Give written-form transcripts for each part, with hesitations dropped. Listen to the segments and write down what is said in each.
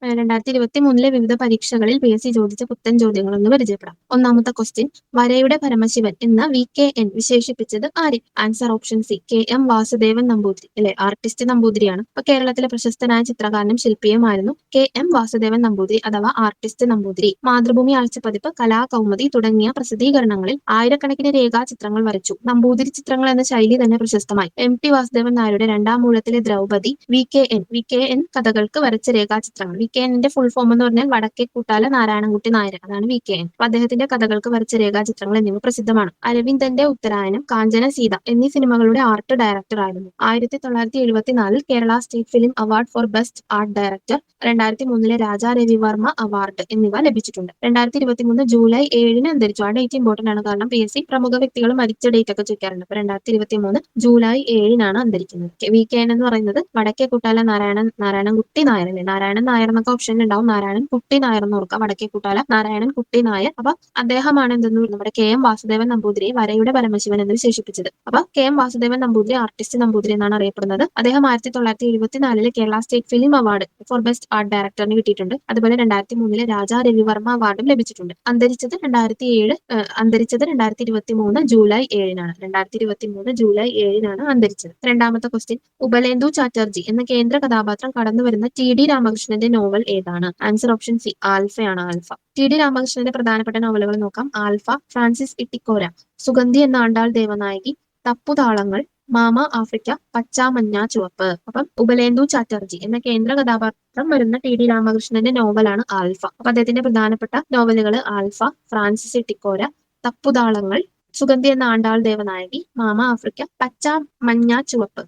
2023 വിവിധ പരീക്ഷകളിൽ PSC ചോദിച്ച പുത്തൻ ചോദ്യങ്ങളൊന്ന് പരിചയപ്പെടാം. ഒന്നാമത്തെ ക്വസ്റ്റ്യൻ, വരയുടെ പരമശിവൻ എന്ന VKN വിശേഷിപ്പിച്ചത് ആര്? Answer option C, KM Vasudevan Namboothiri. അല്ലെ, ആർട്ടിസ്റ്റ് നമ്പൂതിരിയാണ്. അപ്പൊ കേരളത്തിലെ പ്രശസ്തനായ ചിത്രകാരനും ശില്പിയുമായിരുന്നു KM വാസുദേവൻ നമ്പൂതിരി അഥവാ ആർട്ടിസ്റ്റ് നമ്പൂതിരി. മാതൃഭൂമി ആഴ്ചപ്പതിപ്പ്, കലാകൗമുദി തുടങ്ങിയ പ്രസിദ്ധീകരണങ്ങളിൽ ആയിരക്കണക്കിന് രേഖാചിത്രങ്ങൾ വരച്ചു. നമ്പൂതിരി ചിത്രങ്ങൾ എന്ന ശൈലി തന്നെ പ്രശസ്തമായി. MT വാസുദേവൻ നായരുടെ രണ്ടാം ഊഴത്തിലെ ദ്രൗപദി VKN കഥകൾക്ക് വരച്ച രേഖാചിത്രങ്ങൾ. VKNന്റെ ഫുൾ ഫോം എന്ന് പറഞ്ഞാൽ വടക്കേക്കൂട്ടാല നാരായണൻകുട്ടി നായർ, അതാണ് VKN. അപ്പൊ അദ്ദേഹത്തിന്റെ കഥകൾക്ക് വരച്ച രേഖാചിത്രങ്ങൾ എന്നിവ പ്രസിദ്ധമാണ്. അരവിന്ദന്റെ ഉത്തരായനം, കാഞ്ചന സീത എന്നീ സിനിമകളുടെ ആർട്ട് ഡയറക്ടർ ആയിരുന്നു. 1974 Kerala state film award for best art director, 2003 Raja Ravi Varma award എന്നിവ ലഭിച്ചിട്ടുണ്ട്. 2023 ജൂലൈ 7 അന്തരിച്ചു. ആ ഡേറ്റ് ഇമ്പോർട്ടന്റ് ആണ്, കാരണം PSC പ്രമുഖ വ്യക്തികൾ മരിച്ച ഡേറ്റ് ഒക്കെ ചോദിക്കാറുണ്ട്. അപ്പൊ 2023 ജൂലൈ 7 അന്തരിക്കുന്നത്. VKN എന്ന് പറയുന്നത് വടക്കേക്കൂട്ടാല നാരായണൻകുട്ടി നായർ. അല്ലെ, നാരായണൻ നായർ എന്നൊക്കെ ഓപ്ഷൻ ഉണ്ടാവും. നാരായണൻ കുട്ടി നായർ എന്ന് ഓർക്കുക. വടക്കേക്കൂട്ടാല നാരായണൻ കുട്ടി നായർ. അപ്പൊ അദ്ദേഹമാണ് എന്തെന്ന് നമ്മുടെ KM വാസുദേവൻ നമ്പൂതിരിയെ വരയുടെ പരമശിവൻ എന്ന് വിശേഷിപ്പിച്ചത്. അപ്പൊ KM വാസുദേവൻ നമ്പൂതിരി ആർട്ടിസ്റ്റ് നമ്പൂതിരി എന്നാണ് അറിയപ്പെടുന്നത്. അദ്ദേഹം 1974 Kerala state film award for best art ഡയറക്ടറിന് കിട്ടിയിട്ടുണ്ട്. അതുപോലെ 2003 രാജാ രവിവർമ്മ അവാർഡും ലഭിച്ചിട്ടുണ്ട്. അന്തരിച്ചത് 2023 ജൂലൈ 7 2023 ജൂലൈ 7 അന്തരിച്ചത്. രണ്ടാമത്തെ ക്വസ്റ്റ്യൻ, ഉപലേന്ദു ചാറ്റർജി എന്ന കേന്ദ്ര കഥാപാത്രം കടന്നുവരുന്ന TD രാമകൃഷ്ണന്റെ നോവൽ ഏതാണ്? ആൻസർ ഓപ്ഷൻ സി, ആൽഫയാണ്. ആൽഫ. TD രാമകൃഷ്ണന്റെ പ്രധാനപ്പെട്ട നോവലുകൾ നോക്കാം. ആൽഫ, ഫ്രാൻസിസ് ഇട്ടിക്കോര, സുഗന്ധി എന്ന ആണ്ടാൾ ദേവനായകി, തപ്പുതാളങ്ങൾ, മാമ ആഫ്രിക്ക, പച്ച മഞ്ഞ ചുവപ്പ്. അപ്പം ഉപലേന്ദു ചാറ്റർജി എന്ന കേന്ദ്ര കഥാപാത്രം വരുന്ന TD രാമകൃഷ്ണന്റെ നോവലാണ് ആൽഫ. അപ്പൊ അദ്ദേഹത്തിന്റെ പ്രധാനപ്പെട്ട നോവലുകൾ ആൽഫ, ഫ്രാൻസിസ് ഇട്ടിക്കോര, തപ്പുതാളങ്ങൾ, സുഗന്ധി എന്ന ആണ്ടാൾ ദേവനായകി, മാമ ആഫ്രിക്ക, പച്ച മഞ്ഞ ചുവപ്പ്.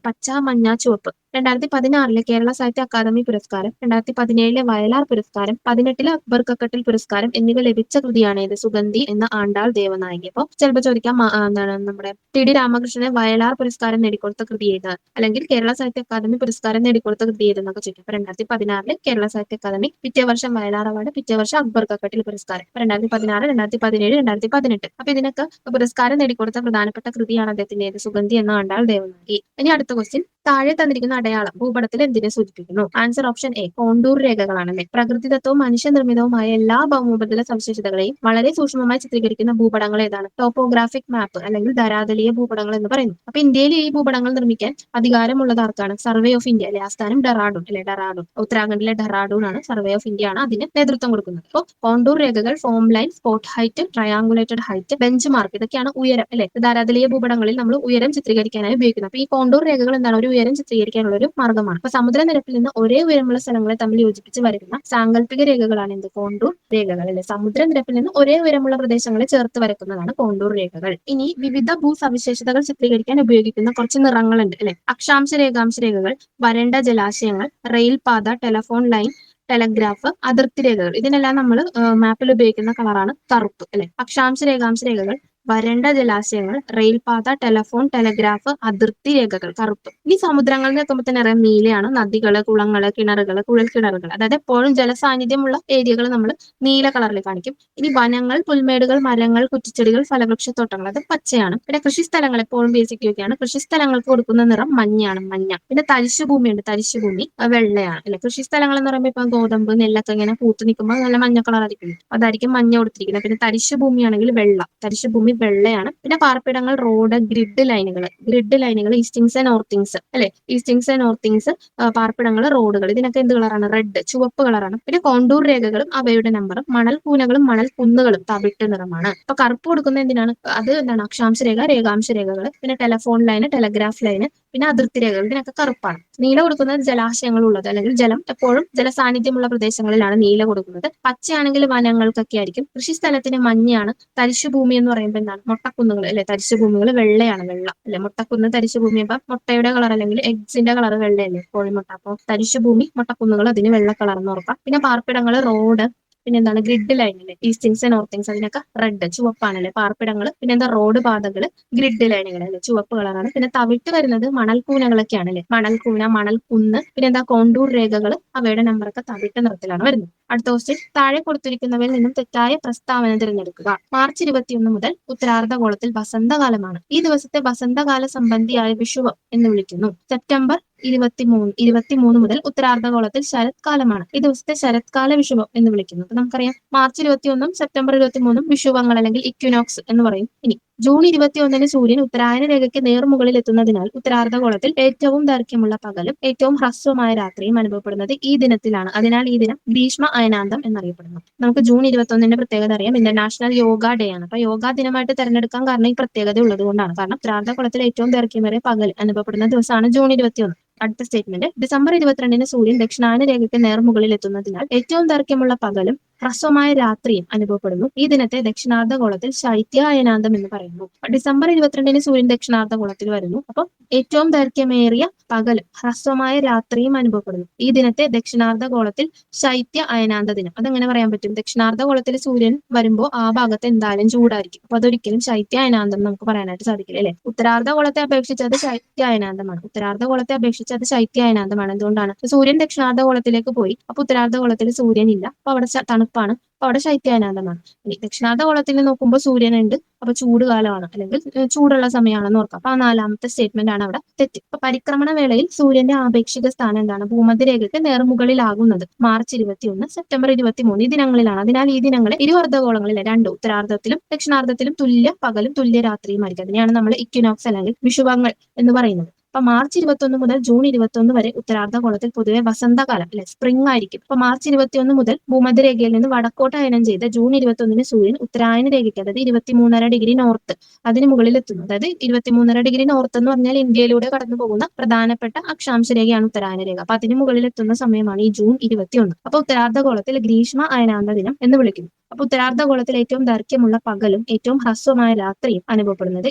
2016 കേരള സാഹിത്യ അക്കാദമി പുരസ്കാരം, 2017 വയലാർ പുരസ്കാരം, 2018 അക്ബർ കക്കട്ടിൽ പുരസ്കാരം എന്നിവ ലഭിച്ച കൃതിയാണ് ഇത്, സുഗന്ധി എന്ന ആണ്ടാൾ ദേവനായകി. അപ്പോൾ ചിലപ്പോൾ ചോദിക്കാം, എന്താണ് നമ്മുടെ TD രാമകൃഷ്ണന് വയലാർ പുരസ്കാരം നേടിക്കൊടുത്ത കൃതി ഏത്, അല്ലെങ്കിൽ കേരള സാഹിത്യ അക്കാദമി പുരസ്കാരം നേടിക്കൊടുത്ത കൃതി ഏതെന്നൊക്കെ ചോദിക്കും. 2016 കേരള സാഹിത്യ അക്കാദമി, പിറ്റേ വർഷം വയലാർ അവാർഡ്, പിറ്റേ വർഷം അക്ബർ കക്കട്ടിൽ പുരസ്കാരം. 2016, 2017, 2018. അപ്പൊ ഇതിനൊക്കെ പുരസ്കാരം നേടിക്കൊടുത്ത പ്രധാനപ്പെട്ട കൃതിയാണ് അദ്ദേഹത്തിന്റെ സുഗന്ധി എന്ന ആണ്ടാൾ ദേവനായകി. ഇനി അടുത്ത ക്വസ്റ്റ്യൻ, താഴെ തന്നിരിക്കുന്ന അടയാളം ഭൂപടത്തിൽ എന്തിനെ സൂചിപ്പിക്കുന്നു? ആൻസർ ഓപ്ഷൻ എ, കോണ്ടൂർ രേഖകളാണല്ലേ. പ്രകൃതിദത്തവും മനുഷ്യനിർമ്മിതവുമായ എല്ലാ ഭൗമോപരിതല സവിശേഷതകളെയും വളരെ സൂക്ഷ്മമായി ചിത്രീകരിക്കുന്ന ഭൂപടങ്ങൾ ഏതാണ്? ടോപ്പോഗ്രാഫിക് മാപ്പ് അല്ലെങ്കിൽ ധരാതലീയ ഭൂപടങ്ങൾ എന്ന് പറയുന്നു. അപ്പൊ ഇന്ത്യയിൽ ഈ ഭൂപടങ്ങൾ നിർമ്മിക്കാൻ അധികാരമുള്ളത് ആർക്കാണ്? Survey of India. അല്ലെ, ആസ്ഥാനം ഡെറാഡൂൺ. അല്ലെ, ഡെറാഡൂൺ, ഉത്തരാഖണ്ഡിലെ ഡെറാഡൂൺ ആണ്. സർവേ ഓഫ് ഇന്ത്യ ആണ് അതിന് നേതൃത്വം കൊടുക്കുന്നത്. അപ്പോൾ കോണ്ടൂർ രേഖകൾ, form line, spot height, triangulated height, bench mark, ഇതൊക്കെയാണ് ഉയരം. അല്ലെ, ധരാതലീയ ഭൂപടങ്ങളിൽ നമ്മൾ ഉയരം ചിത്രീകരിക്കാനായി ഉപയോഗിക്കുന്നത്. അപ്പൊ ഈ കോണ്ടൂർ രേഖകൾ എന്താണ്? ഒരു ഉയരം ചിത്രീകരിക്കാനുള്ള ഒരു മാർഗ്ഗമാണ്. അപ്പൊ സമുദ്രനിരപ്പിൽ നിന്ന് ഒരേ ഉയരമുള്ള സ്ഥലങ്ങളെ തമ്മിൽ യോജിപ്പിച്ച് വരയ്ക്കുന്ന സാങ്കല്പിക രേഖകളാണ് എന്ത്? കോണ്ടൂർ രേഖകൾ. അല്ലെ, സമുദ്രനിരപ്പിൽ നിന്ന് ഒരേ ഉയരമുള്ള പ്രദേശങ്ങളെ ചേർത്ത് വരയ്ക്കുന്നതാണ് കോണ്ടൂർ രേഖകൾ. ഇനി വിവിധ ഭൂസവിശേഷതകൾ ചിത്രീകരിക്കാൻ ഉപയോഗിക്കുന്ന കുറച്ച് നിറങ്ങളുണ്ട്. അല്ലെ, അക്ഷാംശ രേഖാംശ രേഖകൾ, വരണ്ട ജലാശയങ്ങൾ, റെയിൽ പാത, ടെലഫോൺ ലൈൻ, ടെലഗ്രാഫ്, അതിർത്തി രേഖകൾ. ഇതിനെല്ലാം നമ്മൾ മാപ്പിൽ ഉപയോഗിക്കുന്ന കളറാണ് കറുപ്പ്. അല്ലെ, അക്ഷാംശ രേഖാംശ രേഖകൾ, വരണ്ട ജലാശയങ്ങൾ, റെയിൽപാത, ടെലഫോൺ, ടെലഗ്രാഫ്, അതിർത്തി രേഖകൾ കറുപ്പ്. ഇനി സമുദ്രങ്ങളിൽ നിൽക്കുമ്പോൾ തന്നെ അറിയാം നീലയാണ്. നദികള്, കുളങ്ങള്, കിണറുകള്, കുഴൽ കിണറുകൾ, അതായത് എപ്പോഴും ജലസാന്നിധ്യമുള്ള ഏരിയകൾ നമ്മൾ നീല കളറിൽ കാണിക്കും. ഇനി വനങ്ങൾ, പുൽമേടുകൾ, മരങ്ങൾ, കുറ്റിച്ചെടികൾ, ഫലവൃക്ഷത്തോട്ടങ്ങൾ, അത് പച്ചയാണ്. പിന്നെ കൃഷിസ്ഥലങ്ങൾ എപ്പോഴും ബേസിക്കുകയാണ്. കൃഷിസ്ഥലങ്ങൾക്ക് കൊടുക്കുന്ന നിറം മഞ്ഞയാണ്, മഞ്ഞ. പിന്നെ തരിശുഭൂമിയുണ്ട്, തരിശുഭൂമി വെള്ളയാണ്. അല്ലെ, കൃഷിസ്ഥലങ്ങൾ എന്ന് പറയുമ്പോൾ ഇപ്പൊ ഗോതമ്പ്, നെല്ലൊക്കെ ഇങ്ങനെ പൂത്ത് നിൽക്കുമ്പോൾ നല്ല മഞ്ഞ കളറായിരിക്കും, അതായിരിക്കും മഞ്ഞ കൊടുത്തിരിക്കുന്നത്. പിന്നെ തരിശുഭൂമിയാണെങ്കിൽ വെള്ള, തരിശുഭൂമി വെള്ളയാണ്. പിന്നെ പാർപ്പിടങ്ങൾ, റോഡ്, ഗ്രിഡ് ലൈനുകൾ, ഈസ്റ്റിങ്സ് ആൻഡ് നോർത്തിങ്സ്. അല്ലെ, ഈസ്റ്റിങ്സ് ആൻഡ് നോർത്തിങ്സ്, പാർപ്പിടങ്ങൾ, റോഡുകൾ, ഇതിനൊക്കെ എന്ത് കളറാണ്? റെഡ്, ചുവപ്പ് കളറാണ്. പിന്നെ കോണ്ടൂർ രേഖകളും അവയുടെ നമ്പറും, മണൽ കൂനകളും മണൽ കുന്നുകളും തവിട്ട് നിറമാണ്. അപ്പൊ കറുപ്പ് കൊടുക്കുന്നത് എന്തിനാണ്? അത് എന്താണ്? അക്ഷാംശ രേഖ, രേഖാംശ രേഖകൾ, പിന്നെ ടെലഫോൺ ലൈന്, ടെലഗ്രാഫ് ലൈന്, പിന്നെ അതിർത്തി രേഖകൾ, ഇതിനൊക്കെ കറുപ്പാണ്. നീല കൊടുക്കുന്നത് ജലാശയങ്ങൾ ഉള്ളത്, അല്ലെങ്കിൽ ജലം എപ്പോഴും ജലസാന്നിധ്യമുള്ള പ്രദേശങ്ങളിലാണ് നീല കൊടുക്കുന്നത്. പച്ചയാണെങ്കിൽ വനങ്ങൾക്കൊക്കെ ആയിരിക്കും. കൃഷിസ്ഥലത്തിന് മഞ്ഞയാണ്. തരിശുഭൂമി എന്ന് പറയുമ്പോൾ എന്താണ്? മൊട്ടക്കുന്നുകൾ. അല്ലെ, തരിശുഭൂമികൾ വെള്ളയാണ്, വെള്ള. അല്ലെ, മുട്ടക്കുന്ന് തരിശുഭൂമി. അപ്പൊ മുട്ടയുടെ കളർ അല്ലെങ്കിൽ എഗ്സിന്റെ കളർ വെള്ളയല്ലേ, കോഴിമുട്ട. അപ്പോൾ തരിശുഭൂമി, മുട്ടക്കുന്നുകൾ, അതിന് വെള്ള കളർ എന്ന് ഓർക്കാം. പിന്നെ പാർപ്പിടങ്ങൾ, റോഡ്, പിന്നെ എന്താണ്? ഗ്രിഡ് ലൈനില്, ഈസ്റ്റിങ്സ് നോർത്തിങ്സ്, അതിനൊക്കെ റെഡ്, ചുവപ്പാണല്ലേ പാർപ്പിടങ്ങൾ. പിന്നെ എന്താ? റോഡ് പാതകൾ, ഗ്രിഡ് ലൈനുകൾ, അല്ലെ, ചുവപ്പ് കളറാണ്. പിന്നെ തവിട്ട് വരുന്നത് മണൽക്കൂനകളൊക്കെയാണ്. അല്ലെ, മണൽക്കൂന, മണൽക്കുന്ന്, പിന്നെ എന്താ? കോണ്ടൂർ രേഖകൾ അവയുടെ നമ്പറൊക്കെ തവിട്ട് നിറത്തിലാണ് വരുന്നത്. അടുത്ത ക്വസ്റ്റ്യൻ, താഴെ കൊടുത്തിരിക്കുന്നവയിൽ നിന്നും തെറ്റായ പ്രസ്താവന തിരഞ്ഞെടുക്കുക. മാർച്ച് 21 മുതൽ ഉത്തരാർദ്ധഗോളത്തിൽ വസന്തകാലമാണ്. ഈ ദിവസത്തെ വസന്തകാല സംബന്ധിയായ വിഷുവം എന്ന് വിളിക്കുന്നു. സെപ്റ്റംബർ 23 മുതൽ ഉത്തരാർദ്ധഗോളത്തിൽ ശരത്കാലമാണ്. ഈ ദിവസത്തെ ശരത്കാല വിഷുവം എന്ന് വിളിക്കുന്നു. അപ്പൊ നമുക്കറിയാം മാർച്ച് 21 സെപ്റ്റംബർ 23 വിഷുവങ്ങൾ അല്ലെങ്കിൽ ഇക്വിനോക്സ് എന്ന് പറയും. ഇനി ജൂൺ 21 സൂര്യൻ ഉത്തരായന രേഖയ്ക്ക് നേർമുകളിൽ എത്തുന്നതിനാൽ ഉത്തരാർദ്ധഗോളത്തിൽ ഏറ്റവും ദൈർഘ്യമുള്ള പകലും ഏറ്റവും ഹ്രസ്വമായ രാത്രിയും അനുഭവപ്പെടുന്നത് ഈ ദിനത്തിലാണ്. അതിനാൽ ഈ ദിനം ഗ്രീഷ്മ അയനാന്തം എന്നറിയപ്പെടുന്നു. നമുക്ക് ജൂൺ 21 പ്രത്യേകത അറിയാം, ഇന്റർനാഷണൽ യോഗ ഡേ ആണ്. അപ്പൊ യോഗ ദിനമായിട്ട് തെരഞ്ഞെടുക്കാൻ കാരണം ഈ പ്രത്യേകത ഉള്ളത് കൊണ്ടാണ്. കാരണം ഉത്തരാർദ്ധഗോളത്തിൽ ഏറ്റവും ദൈർഘ്യമേറിയ പകൽ അനുഭവപ്പെടുന്ന ദിവസമാണ് ജൂൺ 21. അടുത്ത സ്റ്റേറ്റ്മെന്റ്, ഡിസംബർ 22 സൂര്യൻ ദക്ഷിണായന രേഖയ്ക്ക് നേർമുകളിൽ എത്തുന്നതിനാൽ ഏറ്റവും ദൈർഘ്യമുള്ള പകലും ഹ്രസ്വമായ രാത്രിയും അനുഭവപ്പെടുന്നു. ഈ ദിനത്തെ ദക്ഷിണാർദ്ധഗോളത്തിൽ ശൈത്യ അയനാന്തം എന്ന് പറയുന്നു. ഡിസംബർ 22 സൂര്യൻ ദക്ഷിണാർദ്ധഗോളത്തിൽ വരുന്നു. അപ്പോൾ ഏറ്റവും ദൈർഘ്യമേറിയ പകലും ഹ്രസ്വമായ രാത്രിയും അനുഭവപ്പെടുന്നു. ഈ ദിനത്തെ ദക്ഷിണാർദ്ധഗോളത്തിൽ ശൈത്യ അയനാന്ത ദിനം. അതെങ്ങനെ പറയാൻ പറ്റും? ദക്ഷിണാർദ്ധഗോളത്തിൽ സൂര്യൻ വരുമ്പോൾ ആ ഭാഗത്ത് എന്തായാലും ചൂടായിരിക്കും. അപ്പൊ അതൊരിക്കലും ശൈത്യ അയനാന്തം നമുക്ക് പറയാനായിട്ട് സാധിക്കില്ല, അല്ലെ? ഉത്തരാർദ്ധഗോളത്തെ അപേക്ഷിച്ച് അത് ശൈത്യ അയനാന്തമാണ്. ഉത്തരാർദ്ധഗോളത്തെ അപേക്ഷിച്ച് അത് ശൈത്യ അയനാന്തമാണ്. എന്തുകൊണ്ടാണ്? സൂര്യൻ ദക്ഷിണാർദ്ധഗോളത്തിലേക്ക് പോയി, അപ്പൊ ഉത്തരാർദ്ധഗോളത്തിൽ സൂര്യൻ ഇല്ല, അപ്പൊ അവിടെ തണുപ്പാണ്, അപ്പൊ അവിടെ ശൈത്യാനന്ദമാണ്. ഇനി ദക്ഷിണാർദ്ധഗോളത്തിൽ നോക്കുമ്പോൾ സൂര്യനുണ്ട്, അപ്പൊ ചൂട് കാലമാണ് അല്ലെങ്കിൽ ചൂടുള്ള സമയമാണെന്ന് ഓർക്കാം. അപ്പൊ ആ 4ാമത്തെ സ്റ്റേറ്റ്മെന്റ് ആണ് അവിടെ തെറ്റ്. അപ്പൊ പരിക്രമണ വേളയിൽ സൂര്യന്റെ ആപേക്ഷിക സ്ഥാനം എന്താണ്? ഭൂമധ്യരേഖയ്ക്ക് നേർമുകളിലാകുന്നത് മാർച്ച് 21 സെപ്റ്റംബർ 23 ഈ ദിനങ്ങളിലാണ്. അതിനാൽ ഈ ദിനങ്ങളെ ഇരു അർദ്ധഗോളങ്ങളിലെ രണ്ട് ഉത്തരാർദ്ധത്തിലും ദക്ഷിണാർദ്ധത്തിലും തുല്യ പകലും തുല്യ രാത്രിയുമായിരിക്കും. അതിനെയാണ് നമ്മൾ ഇക്വിനോക്സ് അല്ലെങ്കിൽ വിഷുവങ്ങൾ എന്ന് പറയുന്നത്. അപ്പൊ മാർച്ച് 21 മുതൽ ജൂൺ 21 വരെ ഉത്തരാർദ്ധഗോളത്തിൽ പൊതുവെ വസന്തകാലം അല്ലെ, സ്പ്രിംഗ് ആയിരിക്കും. അപ്പൊ മാർച്ച് 21 മുതൽ ഭൂമധ്യരേഖയിൽ നിന്ന് വടക്കോട്ട് അയനം ചെയ്ത് ജൂൺ 21 സൂര്യൻ ഉത്തരായന രേഖയ്ക്ക്, അതായത് 23.5 ഡിഗ്രി നോർത്ത് അതിന് മുകളിൽ എത്തുന്നു. അതായത് 23.5 ഡിഗ്രി നോർത്ത് എന്ന് പറഞ്ഞാൽ ഇന്ത്യയിലൂടെ കടന്നു പോകുന്ന പ്രധാനപ്പെട്ട അക്ഷാംശ രേഖയാണ് ഉത്തരായന രേഖ. അപ്പൊ അതിന് മുകളിൽ എത്തുന്ന സമയമാണ് ഈ ജൂൺ 21. അപ്പൊ ഉത്തരാർദ്ധഗോളത്തിൽ ഗ്രീഷ്മ അയനാന്ത ദിനം എന്ന് വിളിക്കുന്നു. അപ്പൊ ഉത്തരാർദ്ധഗോളത്തിൽ ഏറ്റവും ദൈർഘ്യമുള്ള പകലും ഏറ്റവും ഹ്രസ്വമായ രാത്രിയും അനുഭവപ്പെടുന്നത്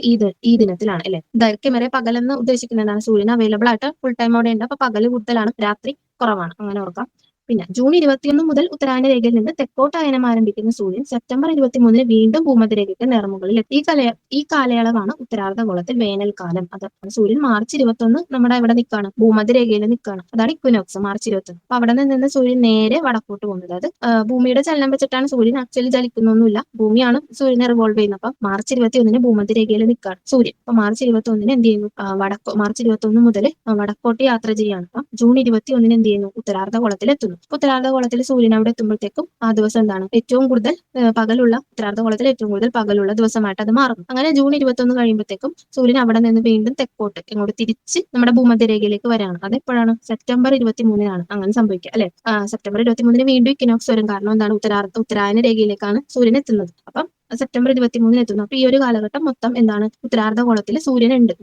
ഈ ദിനത്തിലാണ്, അല്ലെ? ദൈർഘ്യമേറിയ പകലെന്ന് ഉദ്ദേശിക്കുന്നതാണ് സൂര്യൻ അവൈലബിൾ ആയിട്ട് ഫുൾ ടൈം അവിടെ ഉണ്ട്. അപ്പൊ പകല് കൂടുതലാണ്, രാത്രി കുറവാണ്, അങ്ങനെ ഓർക്കാം. പിന്നെ ജൂൺ 21 മുതൽ ഉത്തരായന രേഖയിൽ നിന്ന് തെക്കോട്ട് അയനം ആരംഭിക്കുന്ന സൂര്യൻ സെപ്റ്റംബർ 23 വീണ്ടും ഭൂമധ്യരേഖയ്ക്ക് നേർമുകളിൽ എത്തി. ഈ കാലയളവാണ് ഉത്തരാർദ്ധഗോളത്തിൽ വേനൽക്കാലം. അത് സൂര്യൻ മാർച്ച് 21 നമ്മുടെ ഇവിടെ നിൽക്കുകയാണ്, ഭൂമധ്യരേഖയിൽ നിൽക്കുകയാണ്. അതാണ് ഇക്വിനോക്സ്, മാർച്ച് 21. അപ്പൊ അവിടെ നിന്ന് സൂര്യൻ നേരെ വടക്കോട്ട് പോകുന്നത്. അതായത് ഭൂമിയുടെ ചലനം വെച്ചിട്ടാണ് സൂര്യൻ ആക്ച്വലി ചലിക്കുന്നൊന്നുമില്ല, ഭൂമിയാണ് സൂര്യനെ റിവോൾവ് ചെയ്യുന്നത്. അപ്പൊ മാർച്ച് 21 ഭൂമധ്യരേഖയിൽ നിൽക്കുകയാണ് സൂര്യൻ. അപ്പൊ മാർച്ച് 21 എന്ത് ചെയ്യുന്നു? മാർച്ച് 21 മുതൽ വടക്കോട്ട് യാത്ര ചെയ്യാണ്. അപ്പൊ ജൂൺ 21 എന്ത് ചെയ്യുന്നു? ഉത്തരാർദ്ധഗോളത്തിൽ എത്തുന്നു. ഉത്തരാർദ്ധഗോളത്തിൽ സൂര്യൻ അവിടെ എത്തുമ്പോഴത്തേക്കും ആ ദിവസം എന്താണ്? ഏറ്റവും കൂടുതൽ പകലുള്ള, ഉത്തരാർദ്ധഗോളത്തിൽ ഏറ്റവും കൂടുതൽ പകലുള്ള ദിവസമായിട്ട് അത് മാറും. അങ്ങനെ ജൂൺ 21 കഴിയുമ്പോഴത്തേക്കും സൂര്യൻ അവിടെ നിന്ന് വീണ്ടും തെക്കോട്ട് ഇങ്ങോട്ട് തിരിച്ച് നമ്മുടെ ഭൂമധ്യരേഖയിലേക്ക് വരാണ്. അതെപ്പോഴാണ്? സെപ്റ്റംബർ 23 അങ്ങനെ സംഭവിക്കുക, അല്ലെ? സെപ്റ്റംബർ 23 വീണ്ടും ഇക്വിനോക്സ് വരും. കാരണം എന്താണ്? ഉത്തരായന രേഖയിലേക്കാണ് സൂര്യൻ എത്തുന്നത്. അപ്പം സെപ്റ്റംബർ 23 എത്തുന്നു. അപ്പൊ ഈ ഒരു കാലഘട്ടം മൊത്തം എന്താണ്? ഉത്തരാർദ്ധഗോളത്തിൽ സൂര്യൻ ഉണ്ട്.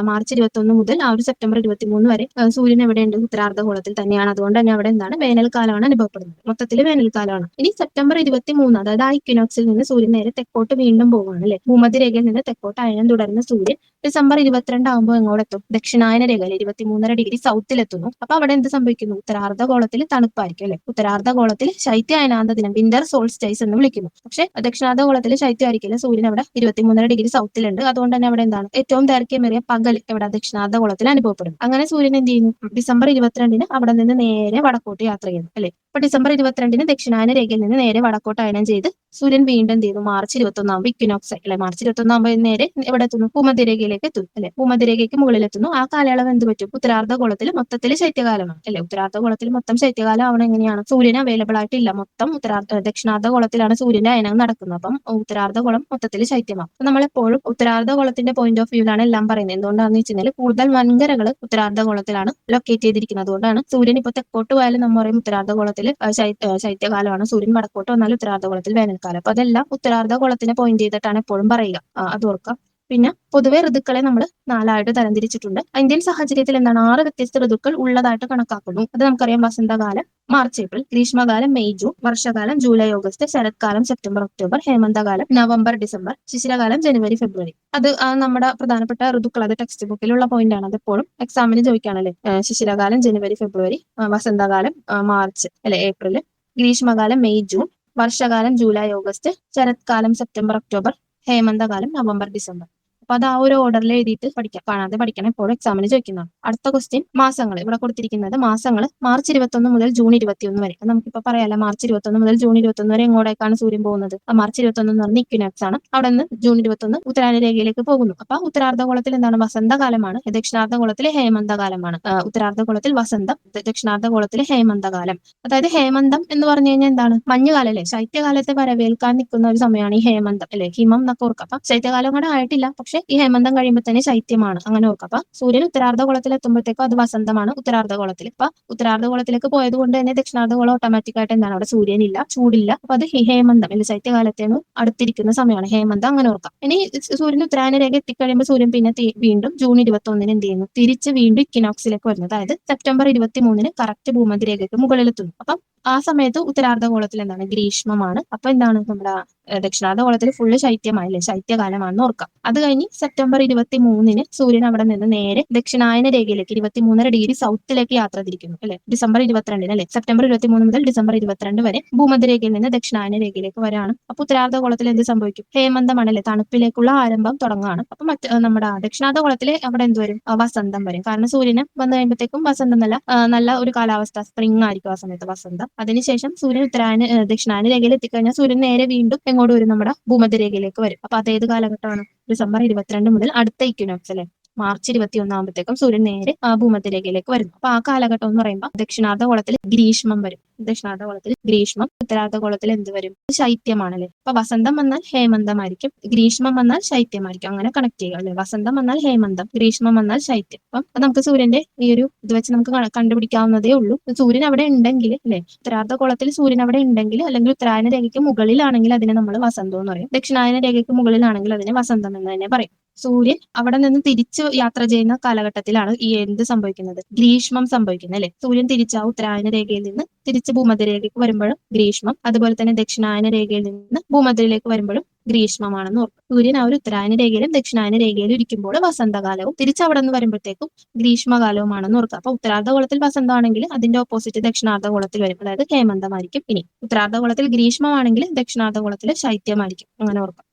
മാർച്ച് 21 മുതൽ ആ ഒരു സെപ്റ്റംബർ 23 വരെ സൂര്യൻ എവിടെയുണ്ട്? ഉത്തരാർദ്ധഗോളത്തിൽ തന്നെയാണ്. അതുകൊണ്ട് തന്നെ അവിടെ എന്താണ്? വേനൽക്കാലമാണ് അനുഭവപ്പെടുന്നത്. മൊത്തത്തിൽ വേനൽക്കാലമാണ്. ഇനി സെപ്റ്റംബർ 23, അതായത് ആ ഇക്വിനോക്സിൽ നിന്ന് സൂര്യൻ നേരെ തെക്കോട്ട് വീണ്ടും പോവുകയാണ്, അല്ലെ? ഭൂമധ്യരേഖയിൽ നിന്ന് തെക്കോട്ട് അയനം തുടരുന്ന സൂര്യൻ ഡിസംബർ 22 ആകുമ്പോൾ എങ്ങോട്ടെത്തും? ദക്ഷിണായന രേഖയിൽ 23.5 ഡിഗ്രി സൗത്തിലെത്തുന്നു. അപ്പൊ അവിടെ എന്ത് സംഭവിക്കുന്നു? ഉത്തരാർദ്ധഗോളത്തിൽ തണുപ്പായിരിക്കും, അല്ലെ? ഉത്തരാർദ്ധഗോളത്തിൽ ശൈത്യ അയനാന്ത ദിനം, വിന്റർ സോൾസ്റ്റൈസ് എന്ന് വിളിക്കുന്നു. പക്ഷേ ദക്ഷിണാർദ്ധഗോളത്തിൽ ശൈത്യമായിരിക്കില്ല, സൂര്യൻ അവിടെ 23.5 ഡിഗ്രി സൗത്തിലുണ്ട്. അതുകൊണ്ട് തന്നെ അവിടെ എന്താണ്? ഏറ്റവും ദൈർഘ്യമേറിയ പകൽ എവിടെ? ദക്ഷിണാർദ്ധഗോളത്തിൽ അനുഭവപ്പെടും. അങ്ങനെ സൂര്യൻ എന്ത് ചെയ്യുന്നു? ഡിസംബർ 22 അവിടെ നിന്ന് നേരെ വടക്കോട്ട് യാത്ര ചെയ്യുന്നു, അല്ലെ? അപ്പൊ ഡിസംബർ 22 ദക്ഷിണായന രേഖയിൽ നിന്ന് നേരെ വടക്കോട്ട് അയനം ചെയ്ത് സൂര്യൻ വീണ്ടും എന്ത് ചെയ്യുന്നു? മാർച്ച് 21 ആകുമ്പോൾ ഇക്വിനോക്സ്, അല്ലെ? മാർച്ച് 21 ആകുമ്പോൾ നേരെ എവിടെ എത്തുന്നു? ഭൂമധ്യരേഖയിലേക്ക് എത്തും, അല്ലെ? ഭൂമധ്യരേഖയ്ക്ക് മുകളിൽ എത്തുന്നു. ആ കാലയളവ് എന്ത് പറ്റും? ഉത്തരാർദ്ധഗോളത്തിൽ മൊത്തത്തിൽ ശൈത്യകാലമാണ്, അല്ലെ? ഉത്തരാർദ്ധഗോളത്തിൽ മൊത്തം ശൈത്യകാലം ആവണം. എങ്ങനെയാണ്? സൂര്യൻ അവൈലബിൾ ആയിട്ടില്ല, മൊത്തം ദക്ഷിണാർദ്ധഗോളത്തിലാണ് സൂര്യന്റെ അയനം നടക്കുന്നത്. അപ്പം ഉത്തരാർദ്ധഗോളം മൊത്തത്തിൽ ശൈത്യമാണ്. അപ്പൊ നമ്മളെപ്പോഴും ഉത്തരാർദ്ധഗോളത്തിന്റെ പോയിന്റ് ഓഫ് വ്യൂലാണ് എല്ലാം പറയുന്നത്. എന്തുകൊണ്ടാണെന്ന് വെച്ചാൽ കൂടുതൽ വൻകരകൾ ഉത്തരാർദ്ധഗോളത്തിലാണ് ലൊക്കേറ്റ് ചെയ്തിരിക്കുന്നത്. അതുകൊണ്ടാണ് സൂര്യൻ ഇപ്പൊ തെക്കോട്ട് പോയാലും നമ്മൾ പറയും ഉത്തരാർദ്ധഗോളത്തിൽ ശൈത്യകാലമാണ്, സൂര്യൻ വടക്കോട്ട് വന്നാലും ഉത്തരാർദ്ധഗോളത്തിൽ വേനൽക്കാലം. അപ്പൊ അതെല്ലാം ഉത്തരാർദ്ധഗോളത്തിനെ പോയിന്റ് ചെയ്തിട്ടാണ് എപ്പോഴും പറയുക, അത് ഓർക്കാം. പിന്നെ പൊതുവെ ഋതുക്കളെ നമ്മൾ 4ആയിട്ട് തരംതിരിച്ചിട്ടുണ്ട്. ഇന്ത്യൻ സാഹചര്യത്തിൽ എന്താണ്? 6 വ്യത്യസ്ത ഋതുക്കൾ ഉള്ളതായിട്ട് കണക്കാക്കുന്നു. അത് നമുക്കറിയാം. വസന്തകാലം മാർച്ച് ഏപ്രിൽ, ഗ്രീഷ്മകാലം മെയ് ജൂൺ, വർഷകാലം ജൂലൈ ഓഗസ്റ്റ്, ശരത്കാലം സെപ്റ്റംബർ ഒക്ടോബർ, ഹേമന്തകാലം നവംബർ ഡിസംബർ, ശിശിരകാലം ജനുവരി ഫെബ്രുവരി. അത് നമ്മുടെ പ്രധാനപ്പെട്ട ഋതുക്കൾ, അത് ടെക്സ്റ്റ് ബുക്കിലുള്ള പോയിന്റ് ആണ്. അത് എപ്പോഴും എക്സാമിന് ചോദിക്കുകയാണല്ലേ. ശിശിരകാലം ജനുവരി ഫെബ്രുവരി, വസന്തകാലം മാർച്ച് അല്ലെ ഏപ്രിൽ, ഗ്രീഷ്മകാലം മെയ് ജൂൺ, വർഷകാലം ജൂലൈ ഓഗസ്റ്റ്, ശരത്കാലം സെപ്റ്റംബർ ഒക്ടോബർ, ഹേമന്തകാലം നവംബർ ഡിസംബർ. അപ്പൊ അത് ആ ഒരു ഓർഡറിൽ എഴുതിയിട്ട് പഠിക്കാം, കാണാതെ പഠിക്കണം, എപ്പോഴും എക്സാമിന് ചോദിക്കുന്നതാണ്. അടുത്ത ക്വസ്റ്റ്യൻ മാസങ്ങൾ. ഇവിടെ കൊടുത്തിരിക്കുന്നത് മാസങ്ങൾ മാർച്ച് 21 മുതൽ ജൂൺ 21 വരെ. നമുക്കിപ്പോ പറയാലോ, മാർച്ച് 21 മുതൽ ജൂൺ 21 വരെ എങ്ങോട്ടേക്കാണ് സൂര്യൻ പോകുന്നത്? മാർച്ച് 21 എന്ന് പറഞ്ഞ ഇക്വിനോക്സ് ആണ്. അവിടെ നിന്ന് ജൂൺ 21 ഉത്തരായന രേഖയിലേക്ക് പോകുന്നു. അപ്പൊ ഉത്തരാർദ്ധഗോളത്തിൽ എന്താണ്? വസന്തകാലമാണ്. ദക്ഷിണാർദ്ധഗോളത്തിൽ ഹേമന്തകാലമാണ്. ഉത്തരാർദ്ധഗോളത്തിൽ വസന്തം, ദക്ഷിണാർദ്ധഗോളത്തിൽ ഹേമന്തകാലം. അതായത് ഹേമന്തം എന്ന് പറഞ്ഞു കഴിഞ്ഞാൽ എന്താണ്? മഞ്ഞുകാലം അല്ലെ? ശൈത്യകാലത്തെ വരവേൽക്കാൻ നിൽക്കുന്ന ഒരു സമയമാണ് ഈ ഹേമന്തം അല്ലെ? ഹിമം എന്നൊക്കെ ഓർക്കാം. അപ്പൊ ശൈത്യകാലം കൂടെ ആയിട്ടില്ല, പക്ഷെ ഈ ഹേമന്തം കഴിയുമ്പോൾ തന്നെ ശൈത്യമാണ്, അങ്ങനെ ഓർക്കാം. അപ്പൊ സൂര്യൻ ഉത്തരാർദ്ധഗോളത്തിൽ എത്തുമ്പോഴത്തേക്കും അത് വസന്തമാണ് ഉത്തരാർദ്ധഗോളത്തിൽ. അപ്പൊ ഉത്തരാർദ്ധഗോളത്തിലേക്ക് പോയത് കൊണ്ട് തന്നെ ദക്ഷിണാർദ്ധഗോളം ഓട്ടോമാറ്റിക് ആയിട്ട് എന്താണ്? അവിടെ സൂര്യനില്ല, ചൂടില്ല. അപ്പൊ അത് ഹേമന്തം അല്ലെ? ശൈത്യകാലത്തേന് അടുത്തിരിക്കുന്ന സമയമാണ് ഹേമന്തം, അങ്ങനെ ഓർക്കാം. ഇനി സൂര്യൻ ഉത്തരായന രേഖ എത്തിക്കഴിയുമ്പോൾ സൂര്യൻ പിന്നെ വീണ്ടും ജൂൺ 21 എന്ത് ചെയ്യുന്നു? തിരിച്ച് വീണ്ടും ഇക്വിനോക്സിലേക്ക് വരുന്നു. അതായത് സെപ്റ്റംബർ 23 കറക്റ്റ് ഭൂമധ്യരേഖയ്ക്ക് മുകളിലെത്തുന്നു. അപ്പം ആ സമയത്ത് ഉത്തരാർദ്ധഗോളത്തിൽ എന്താണ്? ഗ്രീഷ്മമാണ്. അപ്പൊ എന്താണ്? നമ്മുടെ ദക്ഷിണാർദ്ധഗോളത്തിൽ ഫുള്ള് ശൈത്യമായില്ലേ? ശൈത്യകാലമാണെന്ന് ഓർക്കാം. അത് കഴിഞ്ഞ് സെപ്റ്റംബർ 23 സൂര്യൻ അവിടെ നിന്ന് നേരെ ദക്ഷിണായന രേഖയിലേക്ക് 23.5 സൗത്തിലേക്ക് യാത്ര തിരിക്കുന്നു അല്ലെ? ഡിസംബർ 22 അല്ലെ? സെപ്റ്റംബർ 23 മുതൽ ഡിസംബർ 22 വരെ ഭൂമധ്യരേഖയിൽ നിന്ന് ദക്ഷിണായന രേഖയിലേക്ക് വരാണ്. അപ്പൊ ഉത്തരാർദ്ധഗോളത്തിൽ എന്ത് സംഭവിക്കും? ഹേമന്തമാണല്ലേ? തണുപ്പിലേക്കുള്ള ആരംഭം തുടങ്ങുകയാണ്. അപ്പൊ നമ്മുടെ ദക്ഷിണാർദ്ധഗോളത്തിൽ അവിടെ എന്ത് വരും? വസന്തം വരും. കാരണം സൂര്യന് വന്നു കഴിയുമ്പോഴത്തേക്കും വസന്തം നല്ല ഒരു കാലാവസ്ഥ, സ്പ്രിംഗ് ആയിരിക്കും ആ സമയത്ത് വസന്തം. അതിനുശേഷം സൂര്യൻ ദക്ഷിണായന രേഖയിൽ എത്തിക്കഴിഞ്ഞാൽ സൂര്യൻ നേരെ വീണ്ടും എങ്ങോട്ട് വരും? നമ്മുടെ ഭൂമധ്യരേഖയിലേക്ക് വരും. അപ്പൊ അതേത് കാലഘട്ടമാണ്? ഡിസംബർ 22 മുതൽ അടുത്ത ഇക്വിനോക്സ് അല്ലെ? മാർച്ച് 21 ആകുമ്പോഴത്തേക്കും സൂര്യൻ നേരെ ഭൂമധ്യരേഖയിലേക്ക് വരുന്നു. അപ്പൊ ആ കാലഘട്ടം എന്ന് പറയുമ്പോൾ ദക്ഷിണാർദ്ധഗോളത്തിൽ ഗ്രീഷ്മം വരും. ദക്ഷിണാർദ്ധഗോളത്തിൽ ഗ്രീഷ്മം, ഉത്തരാർദ്ധഗോളത്തിൽ എന്ത് വരും? ശൈത്യമാണല്ലേ? അപ്പൊ വസന്തം വന്നാൽ ഹേമന്തമായിരിക്കും, ഗ്രീഷ്മം വന്നാൽ ശൈത്യമായിരിക്കും. അങ്ങനെ കണക്ട് ചെയ്യുക അല്ലെ? വസന്തം വന്നാൽ ഹേമന്തം, ഗ്രീഷ്മം വന്നാൽ ശൈത്യം. അപ്പം നമുക്ക് സൂര്യന്റെ ഈ ഒരു ഇത് വെച്ച് നമുക്ക് കണ്ടുപിടിക്കാവുന്നതേ ഉള്ളൂ. സൂര്യൻ അവിടെ ഉണ്ടെങ്കിൽ അല്ലെ? ഉത്തരാർദ്ധഗോളത്തിൽ സൂര്യൻ അവിടെ ഉണ്ടെങ്കിൽ, അല്ലെങ്കിൽ ഉത്തരായന രേഖയ്ക്ക് മുകളിലാണെങ്കിൽ അതിനെ നമ്മൾ വസന്തം എന്ന് പറയും. ദക്ഷിണായന രേഖയ്ക്ക് മുകളിലാണെങ്കിൽ അതിനെ വസന്തം എന്ന് തന്നെ പറയും. സൂര്യൻ അവിടെ നിന്ന് തിരിച്ചു യാത്ര ചെയ്യുന്ന കാലഘട്ടത്തിലാണ് ഈ എന്ത് സംഭവിക്കുന്നത്? ഗ്രീഷ്മം സംഭവിക്കുന്നത് അല്ലെ? സൂര്യൻ തിരിച്ച് ആ ഉത്തരായന രേഖയിൽ നിന്ന് തിരിച്ച് ഭൂമധ്യരേഖയ്ക്ക് വരുമ്പോഴും ഗ്രീഷ്മം, അതുപോലെ തന്നെ ദക്ഷിണായന രേഖയിൽ നിന്ന് ഭൂമധ്യയിലേക്ക് വരുമ്പോഴും ഗ്രീഷ്മമാണെന്ന് ഓർക്കും. സൂര്യൻ ആ ഒരു ഉത്തരായന രേഖയിലും ദക്ഷിണായന രേഖയിലും ഇരിക്കുമ്പോൾ വസന്തകാലവും, തിരിച്ച് അവിടെ നിന്ന് വരുമ്പോഴത്തേക്കും ഗ്രീഷ്മകാലവുമാണെന്ന് ഓർക്കുക. അപ്പൊ ഉത്തരാർദ്ധഗോളത്തിൽ വസന്തമാണെങ്കിൽ അതിന്റെ ഓപ്പോസിറ്റ് ദക്ഷിണാർദ്ധഗോളത്തിൽ വരും, അതായത് ഹേമന്തമായിരിക്കും. ഇനി ഉത്തരാർദ്ധഗോളത്തിൽ ഗ്രീഷ്മമാണെങ്കിൽ ദക്ഷിണാർദ്ധഗോളത്തിൽ ശൈത്യമായിരിക്കും, അങ്ങനെ ഓർക്കാം.